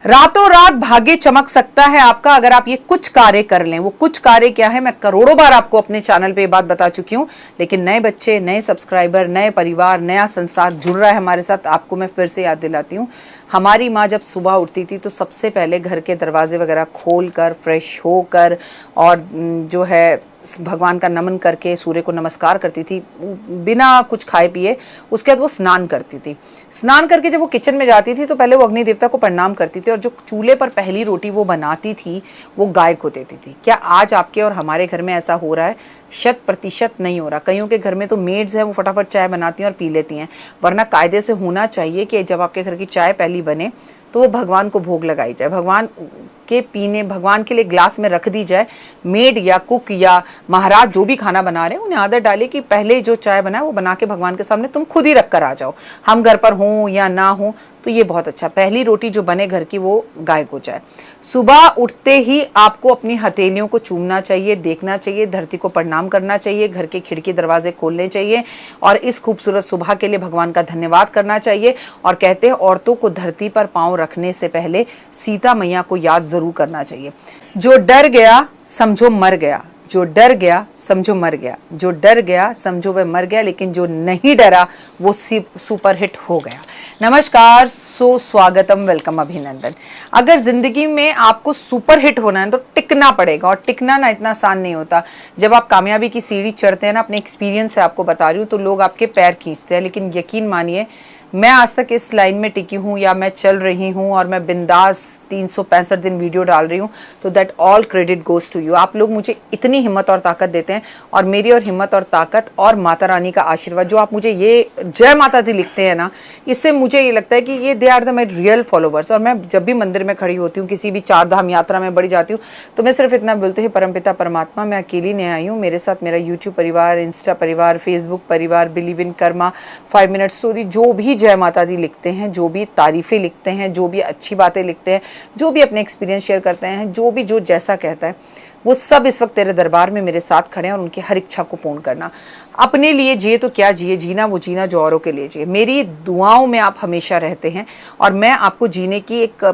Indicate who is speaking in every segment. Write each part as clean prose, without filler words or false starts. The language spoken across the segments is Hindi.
Speaker 1: रातों रात भाग्य चमक सकता है आपका अगर आप ये कुछ कार्य कर लें। वो कुछ कार्य क्या है, मैं करोड़ों बार आपको अपने चैनल पे ये बात बता चुकी हूँ, लेकिन नए बच्चे, नए सब्सक्राइबर, नए परिवार, नया संसार जुड़ रहा है हमारे साथ। आपको मैं फिर से याद दिलाती हूँ, हमारी माँ जब सुबह उठती थी तो सबसे पहले घर के दरवाजे वगैरह खोल कर, फ्रेश होकर और जो है भगवान का नमन करके सूर्य को नमस्कार करती थी बिना कुछ खाए पिए। उसके बाद वो स्नान करती थी। स्नान करके जब वो किचन में जाती थी तो पहले वो अग्नि देवता को प्रणाम करती थी और जो चूल्हे पर पहली रोटी वो बनाती थी वो गाय को देती थी। क्या आज आपके और हमारे घर में ऐसा हो रहा है? 100% नहीं हो रहा। कईयों के घर में तो मेड्स हैं, वो फटाफट चाय बनाती हैं और पी लेती हैं, वरना कायदे से होना चाहिए कि जब आपके घर की चाय पहली बने तो वो भगवान को भोग लगाई जाए, भगवान के पीने, भगवान के लिए ग्लास में रख दी जाए। मेड या कुक या महाराज जो भी खाना बना रहे हैं उन्हें आदत डाले कि पहले जो चाय बनाए वो बना के भगवान के सामने तुम खुद ही रख कर आ जाओ, हम घर पर हों या ना हो। तो ये बहुत अच्छा, पहली रोटी जो बने घर की वो गाय को जाए। सुबह उठते ही आपको अपनी हथेलियों को चूमना चाहिए, देखना चाहिए, धरती को प्रणाम करना चाहिए, घर के खिड़की दरवाजे खोलने चाहिए और इस खूबसूरत सुबह के लिए भगवान का धन्यवाद करना चाहिए। और कहते हैं औरतों को धरती पर पांव रखने से पहले सीता मैया को याद जरूर करना चाहिए। जो डर गया समझो मर गया, जो डर गया समझो मर गया, जो डर गया समझो वह मर गया, लेकिन जो नहीं डरा वो सुपरहिट हो गया। नमस्कार, स्वागतम, वेलकम, अभिनंदन। अगर जिंदगी में आपको सुपरहिट होना है तो टिकना पड़ेगा, और टिकना ना इतना आसान नहीं होता। जब आप कामयाबी की सीढ़ी चढ़ते हैं ना, अपने एक्सपीरियंस से आपको बता रही हूँ, तो लोग आपके पैर खींचते हैं, लेकिन यकीन मानिए मैं आज तक इस लाइन में टिकी हूँ या मैं चल रही हूँ और मैं बिंदास 365 दिन वीडियो डाल रही हूँ, तो that all credit goes to you. आप लोग मुझे इतनी हिम्मत और ताकत देते हैं, और मेरी और हिम्मत और ताकत और माता रानी का आशीर्वाद, जो आप मुझे ये जय माता दी लिखते हैं ना, इससे मुझे ये लगता है कि ये they are the my real followers. और मैं जब भी मंदिर में खड़ी होती हूँ, किसी भी 4 धाम यात्रा में बड़ी जाती हूँ, तो मैं सिर्फ इतना बोलती हूँ, परमपिता परमात्मा, मैं अकेली नहीं आई हूँ, मेरे साथ मेरा यूट्यूब परिवार, इंस्टा परिवार, फेसबुक परिवार, believe in Karma, 5 minute story, जो भी जय माता दी लिखते हैं, जो भी तारीफें लिखते हैं, जो भी अच्छी बातें लिखते हैं, जो भी अपने एक्सपीरियंस शेयर करते हैं, जो भी जो जैसा कहता है, वो सब इस वक्त तेरे दरबार में मेरे साथ खड़े हैं। और उनकी हर इच्छा को पूर्ण करना, अपने लिए जिए तो क्या जिए, जीना वो जीना जो औरों के लिए जिए। मेरी दुआओं में आप हमेशा रहते हैं, और मैं आपको जीने की एक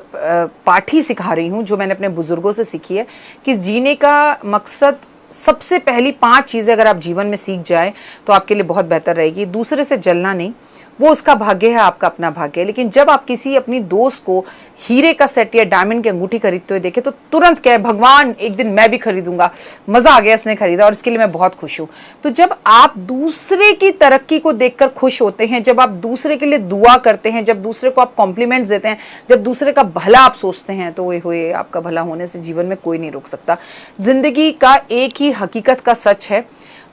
Speaker 1: पाठी सिखा रही हूँ जो मैंने अपने बुजुर्गों से सीखी है, कि जीने का मकसद, सबसे पहली 5 चीज़ें अगर आप जीवन में सीख जाए तो आपके लिए बहुत बेहतर रहेगी। दूसरे से जलना नहीं, वो उसका भाग्य है, आपका अपना भाग्य है। लेकिन जब आप किसी अपनी दोस्त को हीरे का सेट या डायमंड की अंगूठी खरीदते हुए देखे तो तुरंत कहे, भगवान एक दिन मैं भी खरीदूंगा, मजा आ गया इसने खरीदा और इसके लिए मैं बहुत खुश हूं। तो जब आप दूसरे की तरक्की को देखकर खुश होते हैं, जब आप दूसरे के लिए दुआ करते हैं, जब दूसरे को आप कॉम्प्लीमेंट्स देते हैं, जब दूसरे का भला आप सोचते हैं, तो ओए होए, आपका भला होने से जीवन में कोई नहीं रोक सकता। जिंदगी का एक ही हकीकत का सच है,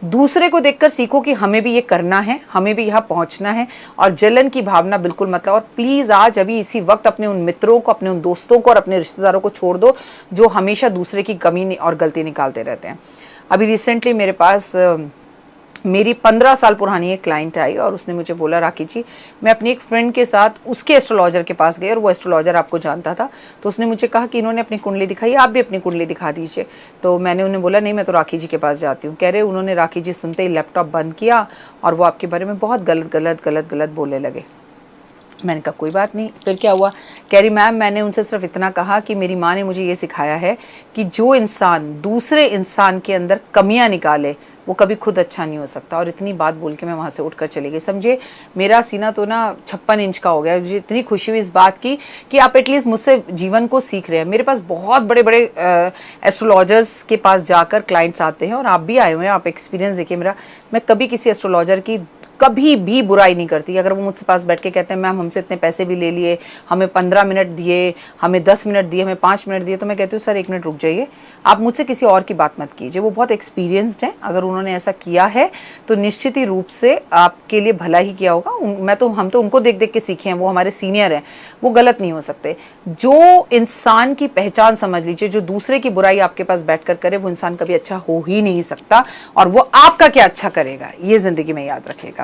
Speaker 1: दूसरे को देखकर सीखो कि हमें भी ये करना है, हमें भी यहाँ पहुँचना है, और जलन की भावना बिल्कुल मत लाओ। और प्लीज़ आज अभी इसी वक्त अपने उन मित्रों को, अपने उन दोस्तों को और अपने रिश्तेदारों को छोड़ दो जो हमेशा दूसरे की कमी और गलती निकालते रहते हैं। अभी रिसेंटली मेरे पास मेरी 15 साल पुरानी एक क्लाइंट आई और उसने मुझे बोला, राखी जी, मैं अपनी एक फ्रेंड के साथ उसके एस्ट्रोलॉजर के पास गई और वो एस्ट्रोलॉजर आपको जानता था, तो उसने मुझे कहा कि इन्होंने अपनी कुंडली दिखाई, आप भी अपनी कुंडली दिखा दीजिए। तो मैंने उन्हें बोला, नहीं मैं तो राखी जी के पास जाती हूँ। कह रहे उन्होंने राखी जी सुनते ही लैपटॉप बंद किया और वो आपके बारे में बहुत गलत बोलने लगे। मैंने कहा कोई बात नहीं, फिर क्या हुआ? कह रही मैम, मैंने उनसे सिर्फ इतना कहा कि मेरी माँ ने मुझे ये सिखाया है कि जो इंसान दूसरे इंसान के अंदर कमियां निकाले वो कभी खुद अच्छा नहीं हो सकता। और इतनी बात बोल के मैं वहाँ से उठकर चली गई। समझे, मेरा सीना तो ना 56 इंच का हो गया। मुझे इतनी खुशी हुई इस बात की कि आप एटलीस्ट मुझसे जीवन को सीख रहे हैं। मेरे पास बहुत बड़े बड़े एस्ट्रोलॉजर्स के पास जाकर क्लाइंट्स आते हैं, और आप भी आए हुए हैं, आप एक्सपीरियंस देखिए मेरा। मैं कभी किसी एस्ट्रोलॉजर की कभी भी बुराई नहीं करती। अगर वो मुझसे पास बैठ के कहते हैं मैम हमसे इतने पैसे भी ले लिए, हमें 15 मिनट दिए, हमें 10 मिनट दिए, हमें 5 मिनट दिए, तो मैं कहती हूँ सर 1 मिनट रुक जाइए, आप मुझसे किसी और की बात मत कीजिए। वो बहुत एक्सपीरियंस्ड हैं, अगर उन्होंने ऐसा किया है तो निश्चित ही रूप से आपके लिए भला ही किया होगा। हम तो उनको देख देख के सीखे हैं, वो हमारे सीनियर हैं, वो गलत नहीं हो सकते। जो इंसान की पहचान समझ लीजिए, जो दूसरे की बुराई आपके पास बैठकर करे, वो इंसान कभी अच्छा हो ही नहीं सकता, और वो आपका क्या अच्छा करेगा ये जिंदगी में याद रखिएगा।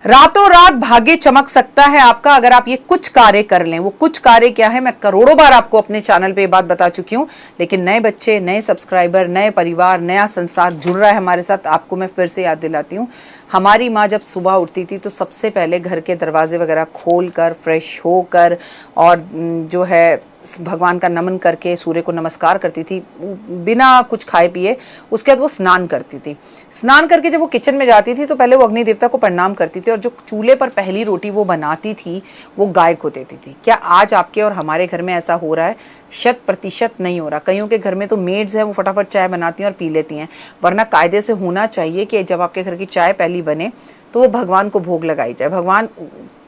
Speaker 1: रातों रात भाग्य चमक सकता है आपका अगर आप ये कुछ कार्य कर लें। वो कुछ कार्य क्या है, मैं करोड़ों बार आपको अपने चैनल पे ये बात बता चुकी हूँ, लेकिन नए बच्चे, नए सब्सक्राइबर, नए परिवार, नया संसार जुड़ रहा है हमारे साथ। आपको मैं फिर से याद दिलाती हूँ, हमारी माँ जब सुबह उठती थी तो सबसे पहले घर के दरवाजे वगैरह खोल कर, फ्रेश होकर और जो है भगवान का नमन करके सूर्य को नमस्कार करती थी बिना कुछ खाए पिए। उसके बाद वो स्नान करती थी। स्नान करके जब वो किचन में जाती थी तो पहले वो अग्नि देवता को प्रणाम करती थी और जो चूल्हे पर पहली रोटी वो बनाती थी वो गाय को देती थी। क्या आज आपके और हमारे घर में ऐसा हो रहा है? 100% नहीं हो रहा। कईयों के घर में तो मेड्स हैं, वो फटाफट चाय बनाती हैं और पी लेती हैं, वरना कायदे से होना चाहिए कि जब आपके घर की चाय पहली बने तो वो भगवान को भोग लगाई जाए, भगवान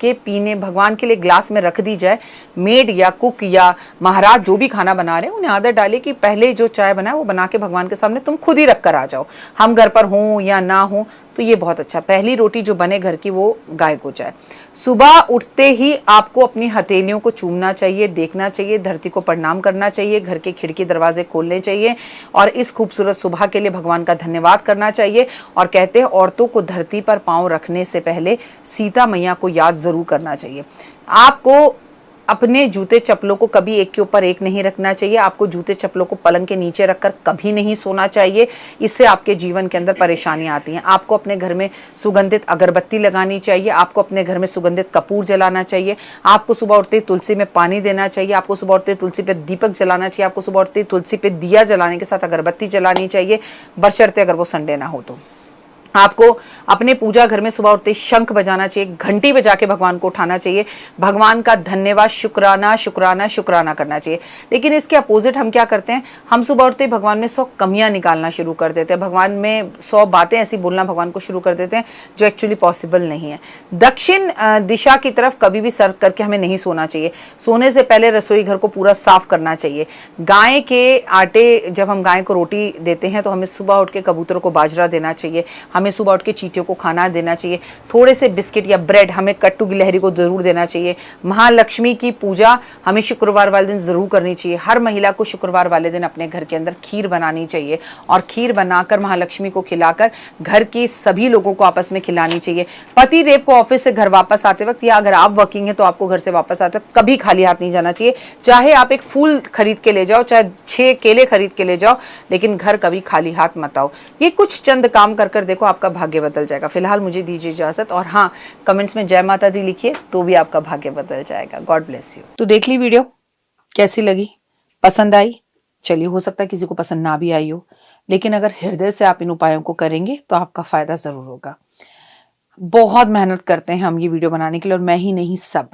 Speaker 1: के पीने, भगवान के लिए ग्लास में रख दी जाए। मेड या कुक या महाराज जो भी खाना बना रहे हैं उन्हें आदत डाले कि पहले जो चाय बनाए वो बना के भगवान के सामने तुम खुद ही रख कर आ जाओ, हम घर पर हों या ना हो। तो ये बहुत अच्छा, पहली रोटी जो बने घर की वो गाय को जाए। सुबह उठते ही आपको अपनी हथेलियों को चूमना चाहिए, देखना चाहिए, धरती को प्रणाम करना चाहिए, घर के खिड़की दरवाजे खोलने चाहिए और इस खूबसूरत सुबह के लिए भगवान का धन्यवाद करना चाहिए। और कहते हैं औरतों को धरती पर पांव रखने से पहले सीता मैया को याद जरूर करना चाहिए। आपको अपने जूते चप्पलों को कभी एक के ऊपर एक नहीं रखना चाहिए। आपको जूते चप्पलों को पलंग के नीचे रखकर कभी नहीं सोना चाहिए, इससे आपके जीवन के अंदर परेशानियां आती हैं। आपको अपने घर में सुगंधित अगरबत्ती लगानी चाहिए, आपको अपने घर में सुगंधित कपूर जलाना चाहिए, आपको सुबह उठते तुलसी में पानी देना चाहिए, आपको सुबह उठते तुलसी पे दीपक जलाना चाहिए, आपको सुबह उठते तुलसी पे दिया जलाने के साथ अगरबत्ती जलानी चाहिए, बशर्ते अगर वो संडे ना हो तो। आपको अपने पूजा घर में सुबह उठते शंख बजाना चाहिए, घंटी बजा के भगवान को उठाना चाहिए, भगवान का धन्यवाद, शुक्राना शुक्राना शुक्राना करना चाहिए। लेकिन इसके अपोजिट हम क्या करते हैं, हम सुबह उठते भगवान में 100 कमियां निकालना शुरू कर देते हैं, भगवान में 100 बातें ऐसी बोलना भगवान को शुरू कर देते हैं जो एक्चुअली पॉसिबल नहीं है। दक्षिण दिशा की तरफ कभी भी सर करके हमें नहीं सोना चाहिए। सोने से पहले रसोई घर को पूरा साफ करना चाहिए। गाय के आटे, जब हम गाय को रोटी देते हैं तो हमें सुबह उठ के कबूतरों को बाजरा देना चाहिए, हमें सुबह उठ के चींटियों को खाना देना चाहिए, थोड़े से बिस्किट या ब्रेड हमें कट्टू गिलहरी को जरूर देना चाहिए। महालक्ष्मी की पूजा हमें शुक्रवार वाले दिन जरूर करनी चाहिए। हर महिला को शुक्रवार वाले दिन अपने घर के अंदर खीर बनानी चाहिए और खीर बनाकर महालक्ष्मी को खिलाकर घर की सभी लोगों को आपस में खिलानी चाहिए। पति देव को ऑफिस से घर वापस आते वक्त या अगर आप वर्किंग है तो आपको घर से वापस आते वक्त कभी खाली हाथ नहीं जाना चाहिए। चाहे आप एक फूल खरीद के ले जाओ, चाहे 6 केले खरीद के ले जाओ, लेकिन घर कभी खाली हाथ मत आओ। ये कुछ चंद काम कर कर देखो, आपका भाग्य बदल जाएगा। फिलहाल मुझे दीजिए इजाजत, और हाँ, कमेंट्स में जय माता दी लिखिए तो भी आपका भाग्य बदल जाएगा। God bless you. तो देख ली वीडियो, कैसी लगी, पसंद आई? चलिए, हो सकता है किसी को पसंद ना भी आई हो, लेकिन अगर हृदय से आप इन उपायों को करेंगे तो आपका फायदा जरूर होगा। बहुत मेहनत करते हैं हम ये वीडियो बनाने के लिए, और मैं ही नहीं, सब।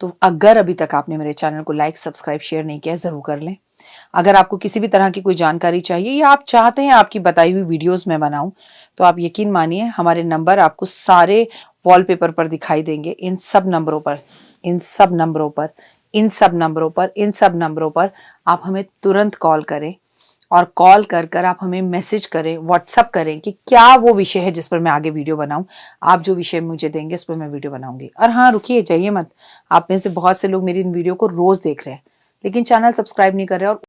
Speaker 1: तो अगर अभी तक आपने मेरे चैनल को लाइक, सब्सक्राइब, शेयर नहीं किया, जरूर कर लें। अगर आपको किसी भी तरह की कोई जानकारी चाहिए या आप चाहते हैं आपकी बताई हुई वीडियोस मैं बनाऊं, तो आप यकीन मानिए हमारे नंबर आपको सारे वॉलपेपर पर दिखाई देंगे। इन सब नंबरों पर, इन सब नंबरों पर, इन सब नंबरों पर, इन सब नंबरों पर आप हमें तुरंत कॉल करें, और कॉल कर कर आप हमें मैसेज करें, व्हाट्सअप करें कि क्या वो विषय है जिस पर मैं आगे वीडियो बनाऊं। आप जो विषय मुझे देंगे उस पर मैं वीडियो बनाऊंगी। और हाँ, रुकिए, जाइए मत। आप में से बहुत से लोग मेरी इन वीडियो को रोज देख रहे हैं लेकिन चैनल सब्सक्राइब नहीं कर रहे और